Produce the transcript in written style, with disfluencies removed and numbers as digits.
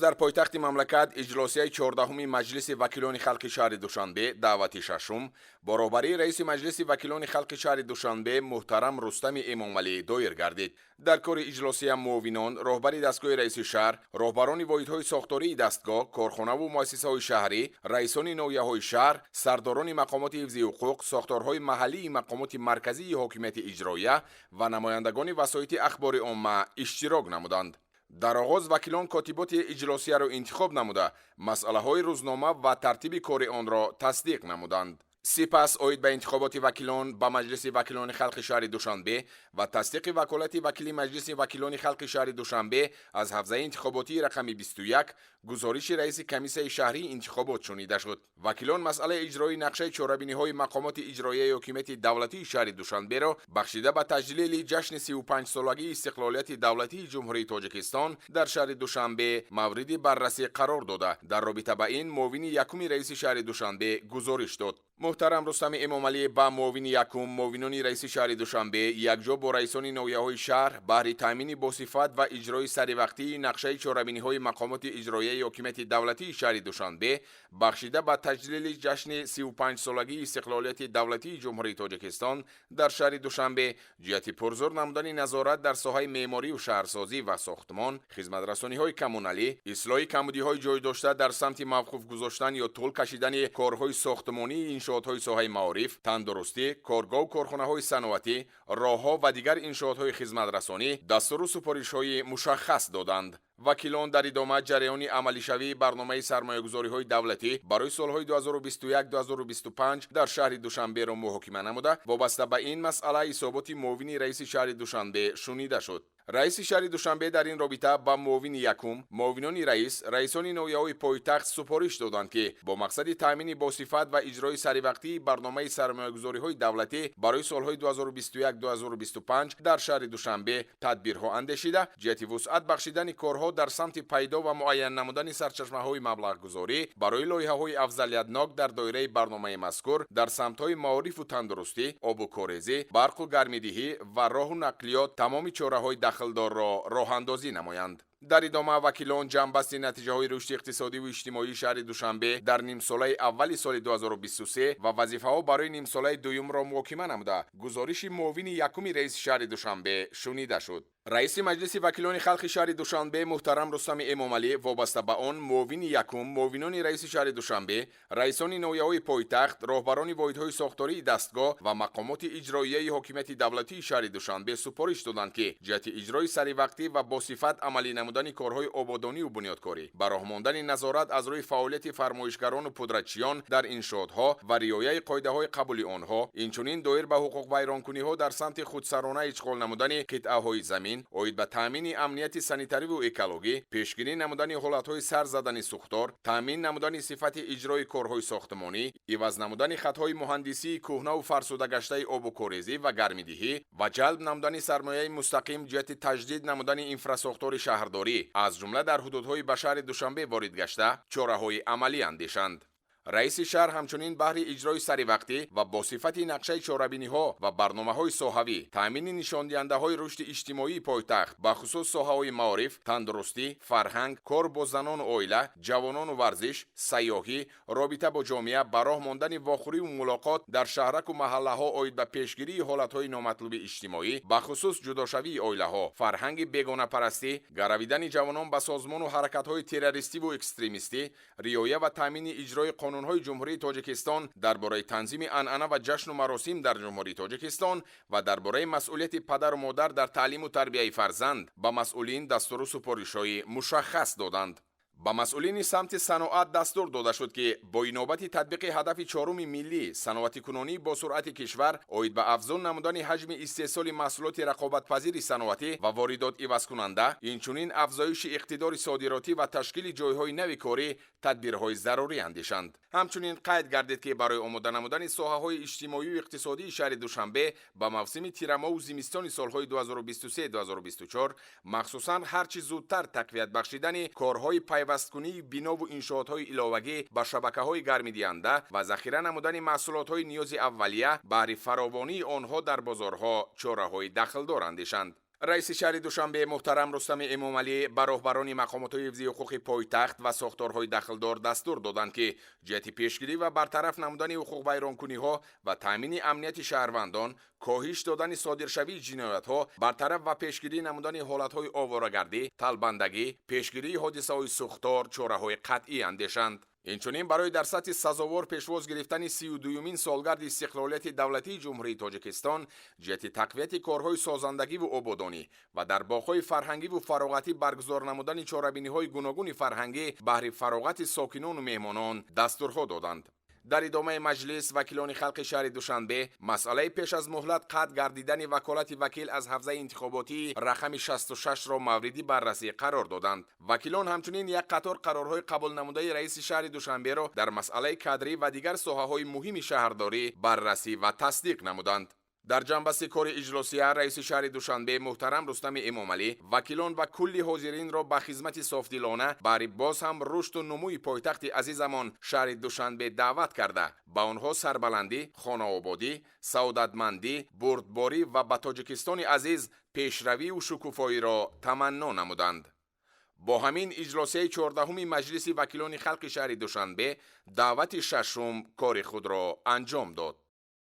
در پایتخت مملکت اجلاسی 14 مجلس وکیلان خلق شهر دوشنبه دعوت ششم با رهبری رئیس مجلس وکیلان خلق شهر دوشنبه محترم رستم امامعلی دایر گردید. در کار اجلاسی معاونان، رهبری دستگاه رئیس شهر، رهبران واحدهای ساختاری دستگاه، کارخانه و مؤسسه‌های شهری، رئیسان ناحیه‌های شهر، سرداران مقامات حفظی حقوق، ساختارهای محلی مقامات مرکزی حاکمیت اجراییه و نمایندگان وسایط اخبار عامه اشتراک نمودند. در آغاز وکیلان کاتبات اجلاسیه را انتخاب نموده مسئله های روزنامه و ترتیب کار آن را تصدیق نمودند. سپس اید به انتخابات وکیلان به مجلس وکیلان خلق شهر دوشنبه و تصدیق وکالت وکیل مجلس وکیلان خلق شهر دوشنبه از حوزه انتخاباتی رقم 21 گزارش رئیس کمیسیون شهری انتخابات شنیده شد. وکیلان مسئله اجرای نقشه چهاربینی‌های مقامات اجرایی حکومت دولتی شهر دوشنبه را بخشیده به تجلیل جشن 35 سالگی استقلالیت دولتی جمهوری تاجیکستان در شهر دوشنبه مورد بررسی قرار داده. در رابطه با این معاون یکم رئیس شهر دوشنبه گزارش داد. محترم رستم امامعلی با معاون یکم معاونان رئیس شهر دوشنبه یکجا با رئیسان ناحیه‌های شهر بهره تامین باصفت و اجرای سریوقتی نقشه چهاربینی‌های مقامات اجرایی حکومت دولتی شهر دوشنبه بخشیده به تجلیل جشن 35 سالگی استقلالیت دولتی جمهوری تاجیکستان در شهر دوشنبه جهت پرزور نمودن نظارت در ساحه معماری و شهرسازی و ساختمان، خدمترسانی‌های کمونالی، اصلاح کمبودی‌های جای داشته در سمت موقوف گذاشتن یا طول کشیدن کارهای ساختمانی، انشاءات‌های ساحه معارف، تندرستی، کارگاه و کارخانه‌های صنعتی، راه‌ها و دیگر انشاءات‌های خدمترسانی دستور و سفارش‌های مشخص دادند. وکیلان در ادامه جریان عملی شوی برنامه سرمایه‌گذاری‌های دولتی برای سال‌های 2021-2025 در شهر دوشنبه را محاکمه نموده وابسته به این مسئله حسابات معاون رئیس شهر دوشنبه شنیده شد. رئیس شهر دوشنبه در این رابطه با معاون یکم، معاونان رئیس، رئیسان ناحیه‌های پایتخت سفارش دادند که با مقصد تامین باصفت و اجرای سریوقتی برنامه سرمایه‌گذاری‌های دولتی برای سال‌های 2021-2025 در شهر دوشنبه تدبیرها اندیشیده جهت وسعت بخشیدن کارها در سمت پیدا و معین نمودن سرچشمه‌های مبلغ‌گذاری برای لایحه‌های افضلیت‌ناک در دایره برنامه مذکور در سمت‌های معارف و تندرستی، آب و کاریزی، برق و گرم‌دهی و راه و نقلیات تمام چاره‌های دخلدار را راه اندازی نمایند. در ادامه وکیلان جمع‌بست نتیجه های رشد اقتصادی و اجتماعی شهر دوشنبه در نیم ساله اول سال 2023 و وظیفه ها برای نیم ساله دوم را محاکمه نموده گزارش معاون یکم رئیس شهر دوشنبه شنیده شد. رئیس مجلس وکیلان خلق شهر دوشنبه محترم رستم امامعلی وابسته به آن معاون یکم معاونان رئیس شهر دوشنبه رئیسان ناحیه‌های پایتخت راهبران واحدهای ساختاری دستگاه و مقامات اجرایی حکومت دولتی شهر دوشنبه سفارش دادند که جهت اجرای سریوقتی و باصفت عملی نمودن کارهای آبادانی و بنیادکاری به راه ماندن نظارت از روی فعالیت فرمایشگران و پدرچیان در انشاءات‌ها و رعایت قاعده‌های قبول آنها اینچنین دایر به حقوق ویرانکنی‌ها در سمت خودسرانه اشغال نمودن قطعه‌های زمین اوید به تامین امنیت سانیتری و اکولوژی، پیشگیری نمودن حالت‌های سر زدن سوختار، تامین نمودن صفت اجرای کارهای ساختمانی، عوض نمودن خطهای مهندسی کهنه و فرسوده گشته آب و کاریزی و گرم‌دهی و جلب نمودن سرمایه مستقیم جهت تجدید نمودن انفراساختار شهرداری از جمله در حدودهای به شهر دوشنبه وارد گشته چاره‌های عملی اندیشند. رئیس شهر همچنین بهر اجرای سریوقتی و با صفت نقشه چهاربینی‌ها و برنامه‌های ساحوی تامین نشاندهنده‌های رشد اجتماعی پایتخت به خصوص ساحه‌های معارف، تندرستی، فرهنگ، کار با زنان و عائله، جوانان و ورزش، سیاحی، رابطه با جامعه به راه ماندن واخوری و ملاقات در شهرک و محله‌ها اوید به پیشگیری حالت‌های نامطلوب اجتماعی به خصوص جداشوی عائله‌ها، فرهنگ بیگانه پرستی، گرویدن جوانان به سازمان و حرکت‌های تروریستی و اکستریمیستی، رعایت و تامین اجرای قانون‌های جمهوری تاجیکستان درباره تنظیم عنعنه و جشن و مراسم در جمهوری تاجیکستان و درباره مسئولیت پدر و مادر در تعلیم و تربیت فرزند به مسئولین دستور و سفارش‌های مشخص دادند. با مسئولین سمت صنعت دستور داده شد که با اینوبت تطبیق هدف چهارم ملی صنعتی کنونی با سرعت کشور اوید به افزون نمودن حجم استحصال محصولات رقابت پذیر صنعتی و واردات عوض کننده اینچنین افزایش اقتدار صادراتی و تشکیل جایهای نو کاری تدبیرهای ضروری اندیشند. همچنین قید گردید که برای آماده نمودن ساحه‌های اجتماعی و اقتصادی شهر دوشنبه با موسم تیرما و زمستان سال‌های 2023-2024 مخصوصاً هرچی زودتر تقویت بخشیدن کارهای پیوستکنی بنا و انشاءات‌های علاوگی به شبکه‌های گرم‌دهنده و ذخیره نمودن محصولات‌های نیاز اولیه برای فراوانی آنها در بازارها چاره‌های دخل‌دار اندیشند. رئیس شهر دوشنبه محترم رستم امامعلی به راهبران مقامات حفظی حقوق پایتخت و ساختارهای داخلدار دستور دادند که جهت پیشگیری و برطرف نمودن حقوق ویرانکنی‌ها و تامین امنیت شهروندان، کاهش دادن صادرشوی جنایت‌ها، برطرف و پیشگیری نمودن حالت‌های آواره‌گردی، طلبندگی، پیشگیری حادثه‌های سوختار چاره‌های قطعی اندیشند. اینچنین برای در سطح سزاوار پیشواز گرفتن 32مین سالگرد استقلالیت دولتی جمهوری تاجیکستان جهت تقویت کارهای سازندگی و آبادانی و در باغ‌های فرهنگی و فراغتی برگزار نمودن چاره‌بینی‌های گوناگون فرهنگی بهره فراغت ساکنان و مهمانان دستورها دادند. در ادامه مجلس وکیلان خلق شهر دوشنبه مسئله پیش از مهلت قطع گردیدن وکالت وکیل از حوزه انتخاباتی رقم 66 را موردی بررسی قرار دادند. وکیلان همچنین یک قطار قرارهای قبول نموده رئیس شهر دوشنبه را در مسئله کادری و دیگر ساحه‌های مهم شهرداری بررسی و تصدیق نمودند. در جنبه کار اجلاسیه رئیس شهر دوشنبه محترم رستم امامعلی وکیلان و کلی حاضرین را به خدمت صافدلانه برای باز هم رشد و نموی پایتخت عزیزمان شهر دوشنبه دعوت کرده به آنها سربلندی، خانه‌آبادی، سعادتمندی، بردباری و به تاجیکستان عزیز پیشروی و شکوفایی را تمنا نمودند. با همین اجلاسیه 14 مجلس وکیلان خلق شهر دوشنبه دعوت ششم کار خود را انجام داد.